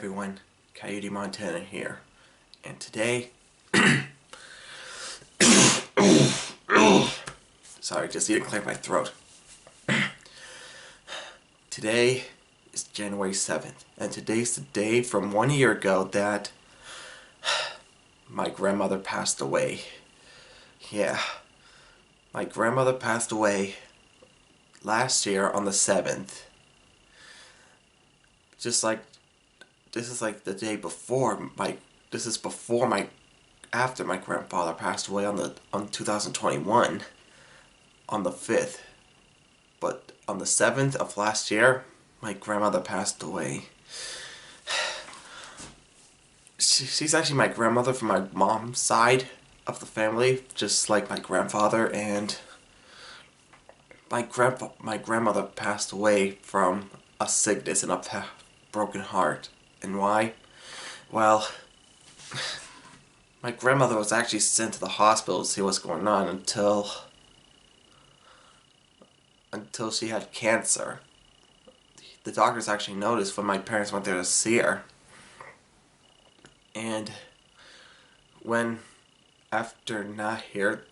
everyone, Coyote Montana here, and today, sorry, just need to clear my throat. Today is January 7th, and today's the day from 1 year ago that my grandmother passed away. Yeah, my grandmother passed away last year on the 7th. This is like the day before after my grandfather passed away on 2021 on the 5th. But on the 7th of last year, my grandmother passed away. She's actually my grandmother from my mom's side of the family, just like my grandfather, and my grandmother passed away from a sickness and a broken heart. And why? Well, my grandmother was actually sent to the hospital to see what's going on until she had cancer. The doctors actually noticed when my parents went there to see her. And after not heard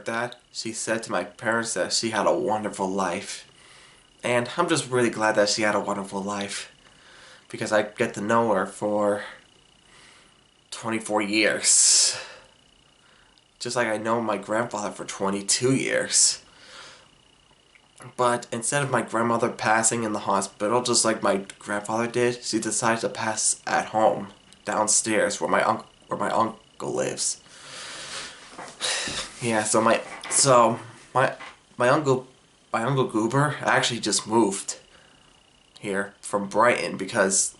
that, she said to my parents that she had a wonderful life. And I'm just really glad that she had a wonderful life, because I get to know her for 24 years. Just like I know my grandfather for 22 years. But instead of my grandmother passing in the hospital, just like my grandfather did, she decided to pass at home, downstairs, where my uncle lives. Yeah, so my uncle Goober actually just moved here from Brighton because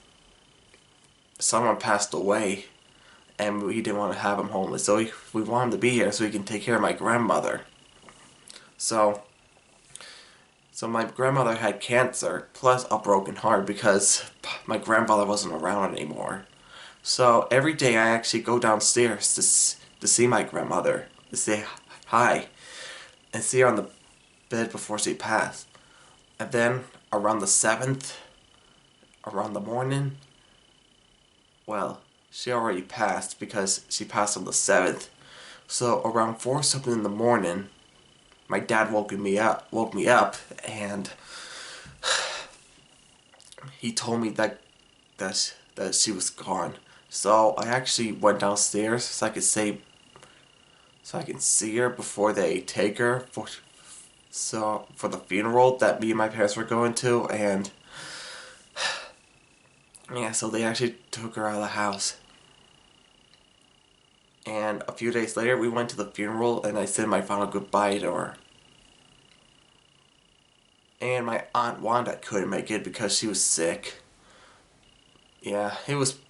someone passed away, and we didn't want to have him homeless, so we want him to be here so he can take care of my grandmother. So my grandmother had cancer, plus a broken heart, because my grandfather wasn't around anymore. So every day I actually go downstairs to see my grandmother, to say hi, and see her on the bed before she passed. And then around the 7th, around the morning, well, she already passed because she passed on the 7th. So around 4 something in the morning, my dad woke me up, and he told me that she was gone. So I actually went downstairs so I could see her before they take her for the funeral that me and my parents were going to. And yeah, so they actually took her out of the house. And a few days later, we went to the funeral, and I said my final goodbye to her. And my Aunt Wanda couldn't make it because she was sick. Yeah, it was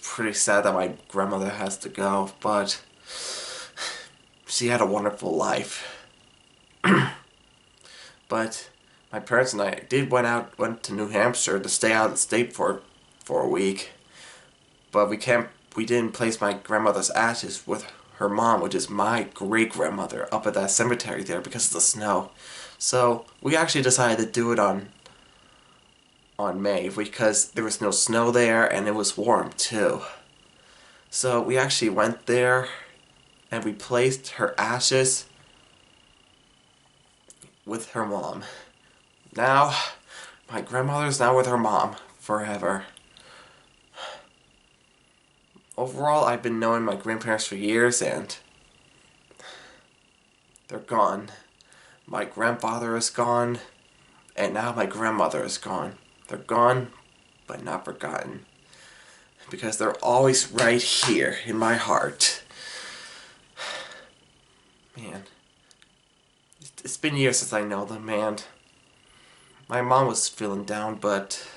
pretty sad that my grandmother has to go, but she had a wonderful life. But my parents and I went to New Hampshire to stay out of the state for a week. But we didn't place my grandmother's ashes with her mom, which is my great-grandmother, up at that cemetery there because of the snow. So we actually decided to do it on May, because there was no snow there and it was warm too. So we actually went there and we placed her ashes with her mom. Now, my grandmother is now with her mom forever. Overall, I've been knowing my grandparents for years, and they're gone. My grandfather is gone, and now my grandmother is gone. They're gone, but not forgotten, because they're always right here in my heart. Man, it's been years since I know them, man. My mom was feeling down, but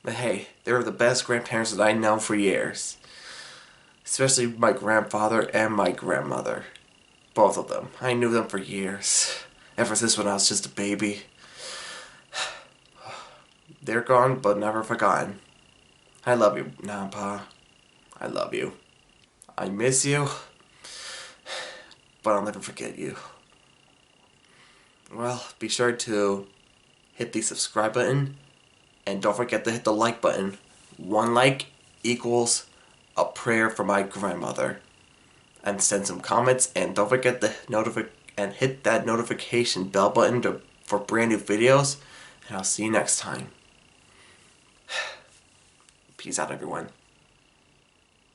hey, they were the best grandparents that I know for years. Especially my grandfather and my grandmother. Both of them. I knew them for years. Ever since when I was just a baby. They're gone, but never forgotten. I love you, Grandpa. I love you. I miss you, but I'll never forget you. Well, be sure to hit the subscribe button And don't forget to hit the like button. 1 like equals a prayer for my grandmother. And send some comments, and don't forget to hit that notification bell button for brand new videos. And I'll see you next time. Peace out, everyone.